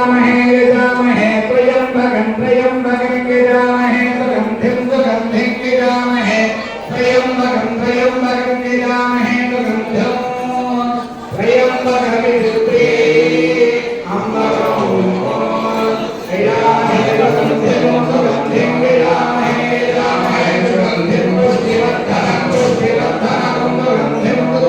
यजामहे त्र्यंबकं त्र्यंबकं यजामहे सुगंधिं सुगंधिं यजामहे त्र्यंबकं त्र्यंबकं यजामहे सुगंधिं त्र्यंबकमित्रे अम्बरं यजामहे सुगंधिं सुगंधिं यजामहे यजामहे सुगंधिं पुष्टिवर्धनं पुष्टिवर्धनं सुगंधिं सुगंधिं पुष्टिवर्धनं सुगंधिं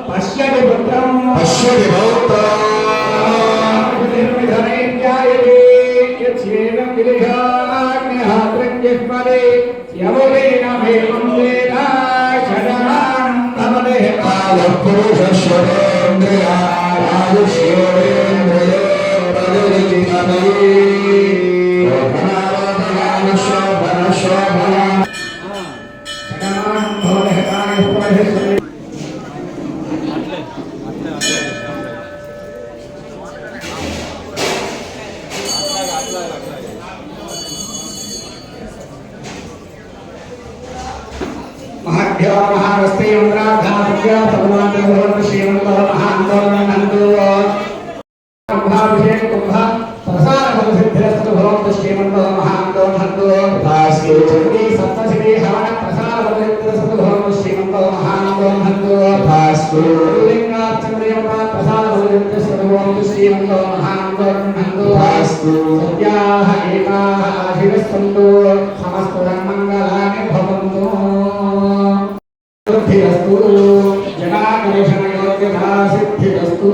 पश्यति पुत्रं पश्यति भौत्रं निर्मिधनैर्जायते यच्छेनं विलिहाग्निहात्रज्ञस्मरे यमुनेन भेमं वेद षडानं भवते कालपुरुषश्वरेन्द्रिया राजुष्योरेन्द्रिये प्रजलितमये महाभ्यो महावस्ते इंद्राधाभ्यो भगवान भगवत श्रीमंतो महांतोनंदो कुंभाभिषेक कुंभ प्रसाद सिद्धिरस्तु भगवत श्रीमंतो महांतोनंदो भास्के चंडी सप्तशिवे हवन प्रसाद सिद्धिरस्तु भगवत श्रीमंतो महांतोनंदो भास्के लिंगाचंद्रियता प्रसाद सिद्धिरस्तु भगवत श्रीमंतो महांतोनंदो भास्के सत्याः एकाः आधिरस्तु समस्त मंगलानि भवन्तु सिद्धिरस्तु जनाकर्षण योग्यता सिद्धिरस्तु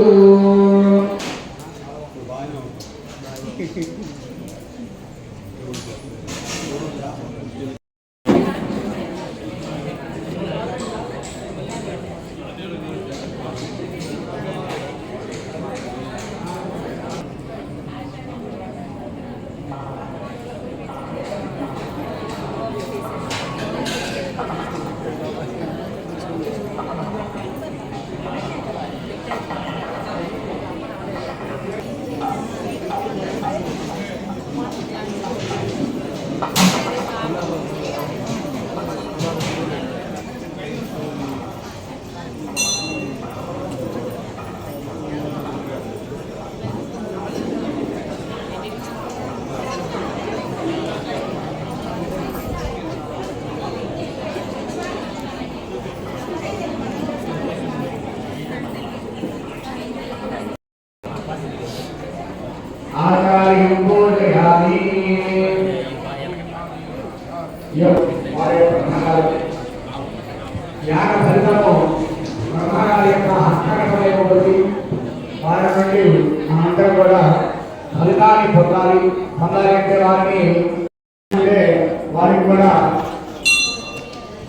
आचार्यं बोधयामि हमारे ज्ञान फलितमो ब्रह्मगारी हस्तकटमे वाరి నుండి మనందరం కూడా ఫలితాన్ని పొందాలి అంటే వారికి కూడా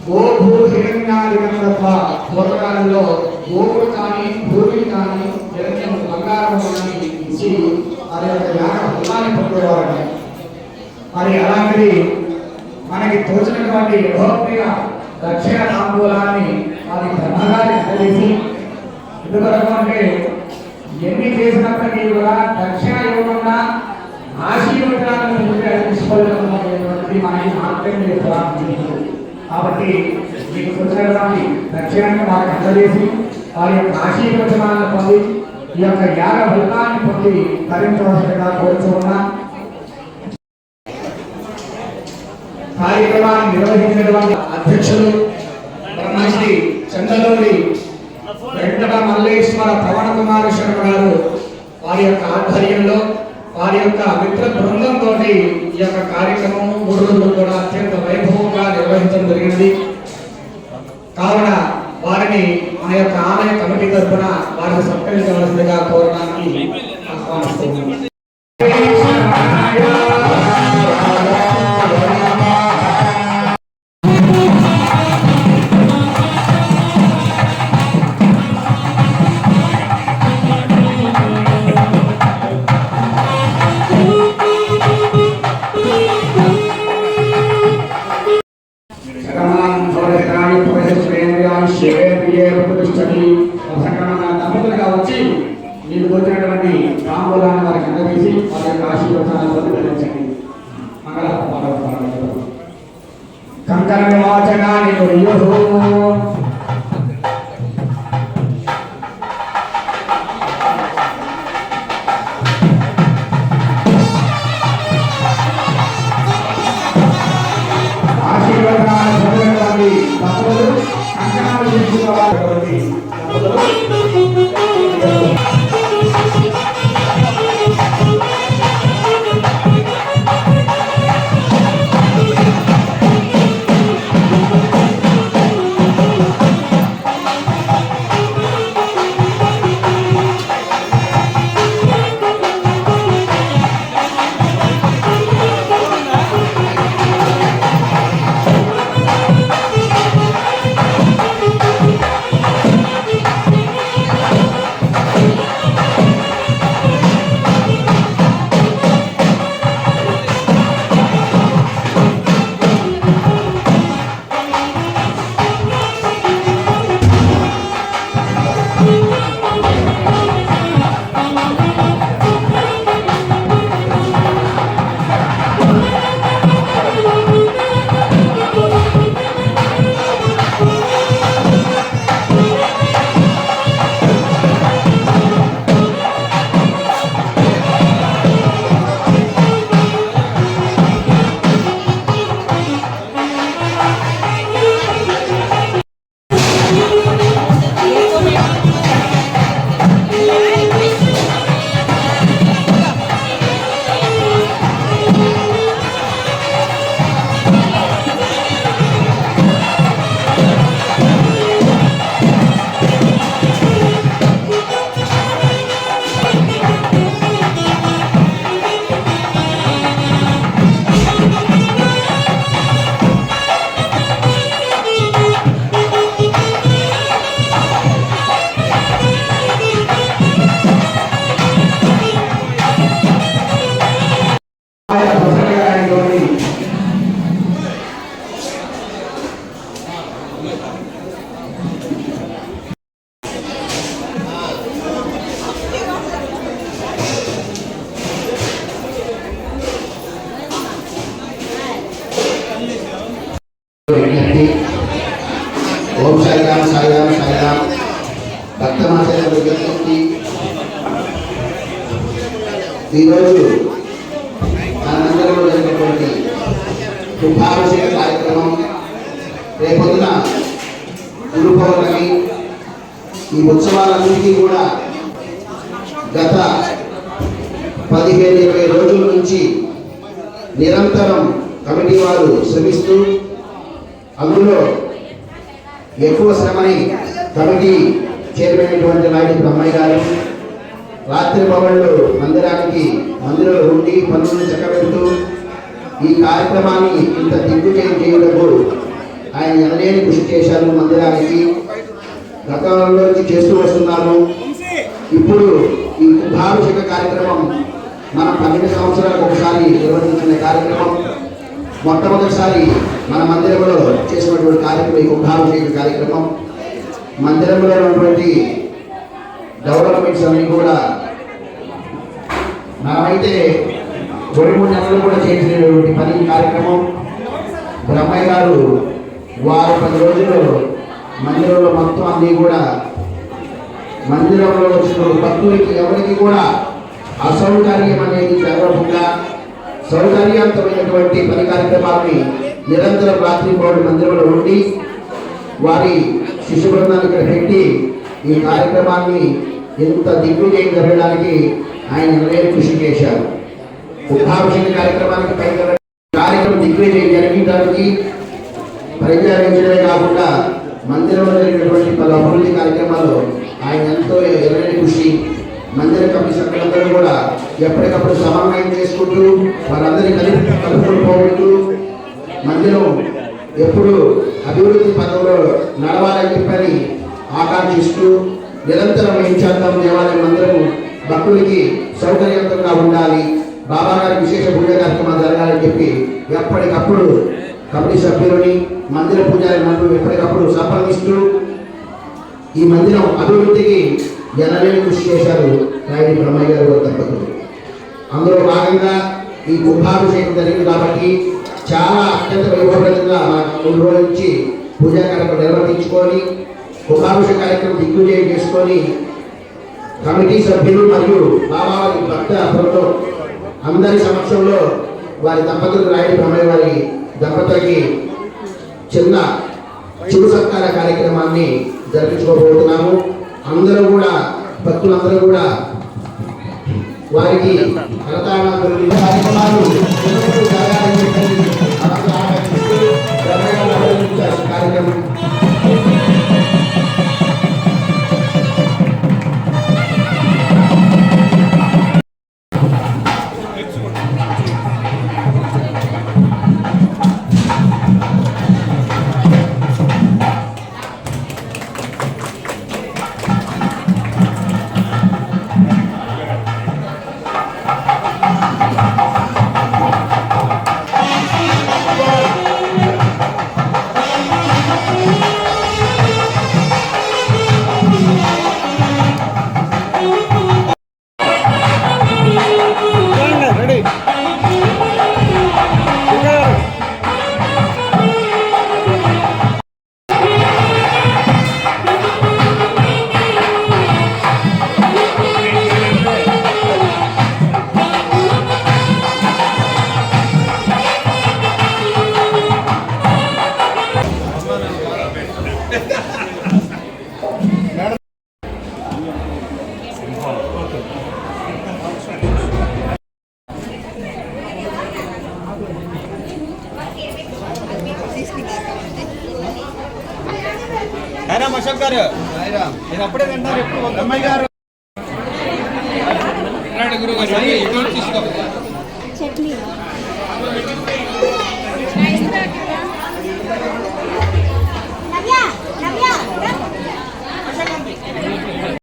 గోభూ హిరణ్యాదిగంధత్వ పూర్వకాలంలో గోవులు కానీ భూమి కానీ హిరణ్యం బంగారం కానీ ఇచ్చి వారి యొక్క యాగ ఫలాన్ని పొందేవారని మరి అలాంటిది మనకి తోచినటువంటి యథోక్తిగా దక్షిణ తాంబూలాన్ని వారి బ్రహ్మగారి కలిసి ఎందువరకు అంటే ఎన్ని చేసినప్పటికీ కూడా దక్షిణ ఇవ్వకుండా ఆశీర్వచనాలను తీసుకోవాలన్నటువంటి మనకి మాత్రమే చెప్తారు. కాబట్టి మీకు తోచినటువంటి దక్షిణాన్ని వారికి అందజేసి వారి యొక్క ఆశీర్వచనాలను పొంది ఈ యొక్క యాగ ఫలితాన్ని పొంది తరించవలసిందిగా కోరుచున్నా. కార్యక్రమాన్ని నిర్వహించినటువంటి అధ్యక్షులు బ్రహ్మశ్రీ చంద్రలూరి వెంకట మల్లేశ్వర పవన కుమార శర్మ గారు వారి యొక్క ఆధ్వర్యంలో వారి యొక్క మిత్ర బృందంతో ఈ యొక్క కార్యక్రమం 3 రోజులు కూడా అత్యంత వైభవంగా నిర్వహించడం జరిగింది. కావున వారిని మన యొక్క ఆలయ కమిటీ తరఫున వారిని సత్కరించవలసిందిగా కోరడానికి ఆహ్వానిస్తున్నాము. మీరు వచ్చినటువంటి రాంబోలాన్ని వారికి అందజేసి వారి యొక్క ఆశీర్వచనాలను ధరించండి. కంకణ వివాచనాన్ని ఆశీర్వచనాలు పొందినటువంటి దంపతులు కంకణాలు తీసుకున్నటువంటి ఓం సాయిరామ్ సాయిరామ్ సాయిరామ్ భక్తమాచార్య విజ్ఞప్తి. ఈరోజు మనందరిలో జరిగినటువంటి శుభాభిషేక కార్యక్రమం, రేపొద్దున గురు పౌర్ణమి. ఈ ఉత్సవాలన్నింటినీ కూడా గత 15-20 రోజుల నుంచి నిరంతరం కమిటీ వారు శ్రమిస్తూ, అందులో ఎక్కువ శ్రమని కమిటీ చైర్మన్ అయినటువంటి నాయుడు బ్రహ్మయ్య గారు రాత్రి పగళ్ళు మందిరంలో ఉండి పనులను చక్కబెడుతూ ఈ కార్యక్రమాన్ని ఇంత దిగ్విజయం చేయుటకు ఆయన ఎనలేని కృషి చేశారు. మందిరానికి గతంలోంచి చేస్తూ వస్తున్నారు. ఇప్పుడు ఈ కుంభాభిషేక కార్యక్రమం మనం 12 సంవత్సరాలకు ఒకసారి నిర్వహించిన కార్యక్రమం. మొట్టమొదటిసారి మన మందిరంలో చేసినటువంటి కార్యక్రమం ఈ కుంభాభిషేక కార్యక్రమం. మందిరంలో ఉన్నటువంటి డెవలప్మెంట్స్ అన్ని కూడా మనమైతే 2-3 నెలలు కూడా చేసినటువంటి పని కార్యక్రమం. బ్రహ్మయ్య గారు వారు 10 రోజులు మందిరంలో మొత్తం అన్నీ కూడా మందిరంలో వచ్చిన భక్తులకి ఎవరికి కూడా అసౌకర్యం అనేది జరగకుండా సౌకర్యవంతమైనటువంటి పని కార్యక్రమాన్ని నిరంతరం రాత్రి పౌర్ణమి మందిరంలో ఉండి వారి శిశు బృందాన్ని ఇక్కడ పెట్టి ఈ కార్యక్రమాన్ని ఎంత దిగ్విజయం జరగడానికి ఆయన ఎనలేని కృషి చేశారు. కుంభాభిషేక కార్యక్రమానికి కార్యక్రమం దిగ్విజయం జరిగించడానికి ప్రజారించడమే కాకుండా మందిరంలో జరిగినటువంటి పలు అభివృద్ధి కార్యక్రమాలు ఆయన ఎంతో ఎనలేని కృషి. మందిర కమిటీ సభ్యులందరూ కూడా ఎప్పటికప్పుడు సమన్వయం చేసుకుంటూ వారందరినీ కలుపుకొని పోగొట్టు మందిరం ఎప్పుడు అభివృద్ధి పదంలో నడవాలని చెప్పని ఆకాంక్షిస్తూ నిరంతరం ఏం చేద్దాం, దేవాలయం మందిరం భక్తులకి సౌకర్యవంతంగా ఉండాలి, బాబా గారి విశేష పూజ కార్యక్రమాలు జరగాలని చెప్పి ఎప్పటికప్పుడు కమిటీ సభ్యులని మందిర పూజారి మండలి ఎప్పటికప్పుడు సంప్రదిస్తూ ఈ మందిరం అభివృద్ధికి ఎనలేని కృషి చేశారు. రాయుడి బ్రహ్మయ్య గారు దంపతులు. అందులో భాగంగా ఈ కుంభాభిషేకం జరిగింది కాబట్టి చాలా అత్యంత వైభవంగా 3 రోజుల నుంచి పూజా కార్యక్రమం నిర్వర్తించుకొని కుంభాభిషేక కార్యక్రమం దిగ్విజయం చేసుకొని కమిటీ సభ్యులు మరియు బాబావారి భక్త బృందం అందరి సమక్షంలో వారి దంపతులు రాయుడి బ్రహ్మయ్య వారి దంపతులకి చిన్న చిరు సత్కార కార్యక్రమాన్ని జరిపించుకోబోతున్నాము. అందరూ కూడా భక్తులందరూ కూడా వారికి కార్యక్రమాలు కార్యక్రమం అశోక్ గారు నేను అప్పుడే వింటాను. ఎప్పుడు అమ్మాయి గారు గురువు గారు తీసుకో చట్నీ